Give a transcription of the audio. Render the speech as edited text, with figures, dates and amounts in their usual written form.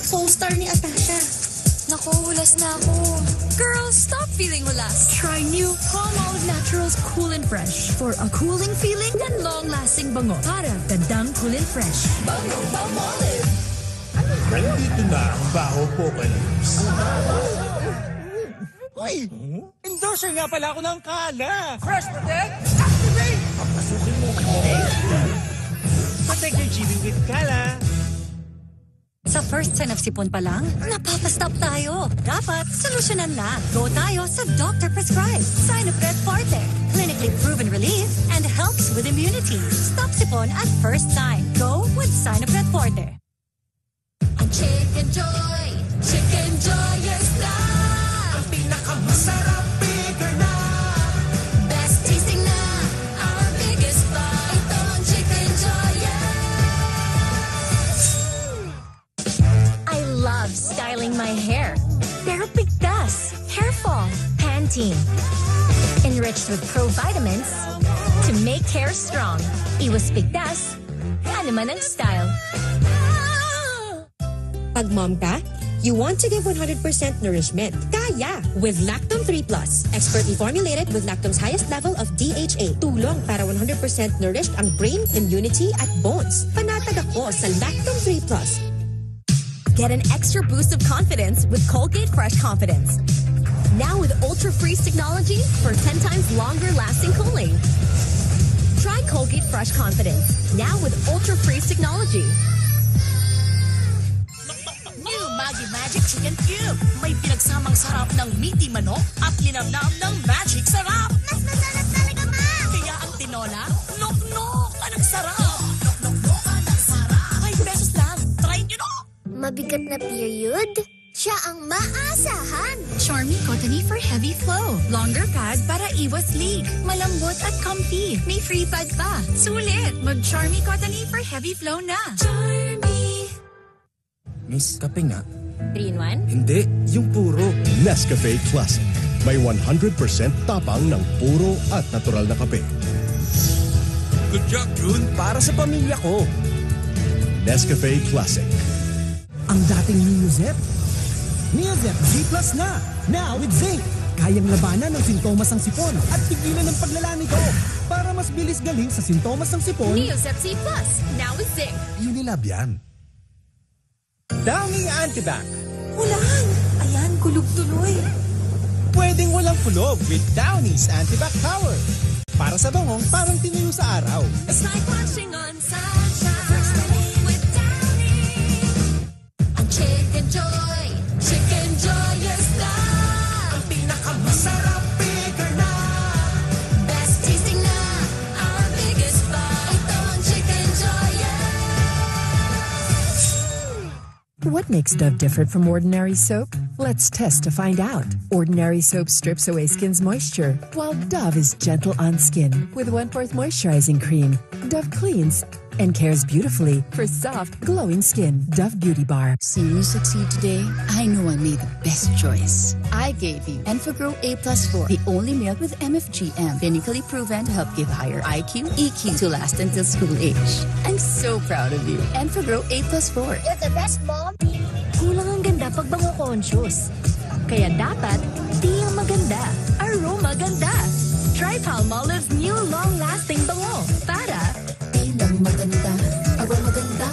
co-star ni Atasha. Naku, hulas na ako. Girl, stop feeling hulas. Try new Palmolive Naturals Cool and Fresh for a cooling feeling and long-lasting bango. Para gandang cool and fresh. Bango Palmolive. Nandito na ang Baho Apocalypse. Uy! Endorser nga pala ako ng Kala. Fresh Protect, activate! Papasukin mo ko. Protect your GB with Kala. Sa first sign of sipon pa lang, napapastop tayo. Dapat, solusyonan na. Go tayo sa Doctor Prescribed. Sinopret Forte. Clinically proven relief and helps with immunity. Stop sipon at first sign. Go with Sinopret Forte. Ang Chicken Joy. Chicken Joyous na. Ang pinakamasarap, bigger na. Best tasting na. Our biggest buy. Ito ang Chicken Joyous. I love styling my hair. Pero bigtas, hair fall, Pantene. Enriched with pro-vitamins to make hair strong. Iwas bigtas, yan naman ang style. Pag mom ka, you want to give 100% nourishment. Kaya! With Lactum 3+. Expertly formulated with Lactum's highest level of DHA. Tulong para 100% nourished ang brain, immunity, at bones. Panatag ako sa Lactum 3+. Get an extra boost of confidence with Colgate Fresh Confidence. Now with Ultra Freeze technology for 10 times longer lasting cooling. Try Colgate Fresh Confidence. Now with Ultra Freeze technology. New Maggi Magic Chicken Cube. May pinagsamang sarap ng meaty manok at linamnam ng magic sarap. Mas masarap talaga, Ma! Kaya ang tinola, nok-nok! Anong sarap! Nok-nok-nok! Anong sarap! 5 pesos lang. Try nyo no! Mabigat na period? Siya ang maasahan. Charmy Cottony for heavy flow. Longer pad para iwas leak. Malambot at comfy. May free pad pa. Sulit! Mag-Charmy Cottony for heavy flow na. Charmy! Miss, kape nga. 3-in-1? Hindi, yung puro. Nescafe Classic. May 100% tapang ng puro at natural na kape. Good job, June. Para sa pamilya ko. Nescafe Classic. Ang dating Neozep. Neozep G Plus na. Now with zinc. Kayang labanan ng sintomas ng sipon at tigilan ng paglalani ko. Para mas bilis galing sa sintomas ng sipon. Neozep C+. Now with zinc. Unilab yan. Downy Antibac. Ulan! Ayan, kulog tuloy. Pwedeng walang kulog with Downy's Antibac Power. Para sa bangong parang tiniyo sa araw. It's like watching on sunshine. Fresh relief with Downy. Ang Chicken Joy. Chicken Joyous na. Ang pinakamasarap, bigger na. Best tasting na. Our biggest buy. Ito ang Chicken Joyous. What makes Dove different from ordinary soap? Let's test to find out. Ordinary soap strips away skin's moisture, while Dove is gentle on skin with Wentworth Moisturizing Cream. Dove cleans and cares beautifully for soft, glowing skin. Dove Beauty Bar. Seeing you succeed today, I know I made the best choice. I gave you Enfagrow A+4, the only milk with MFGM, clinically proven to help give higher IQ, EQ to last until school age. I'm so proud of you. Enfagrow A+4. You're the best, Mom. Kulang ang ganda pag bango conscious. Kaya dapat, di lang maganda, aroma ganda. Try Palmolive's new long-lasting bango para Di lang maganda, aroma ganda.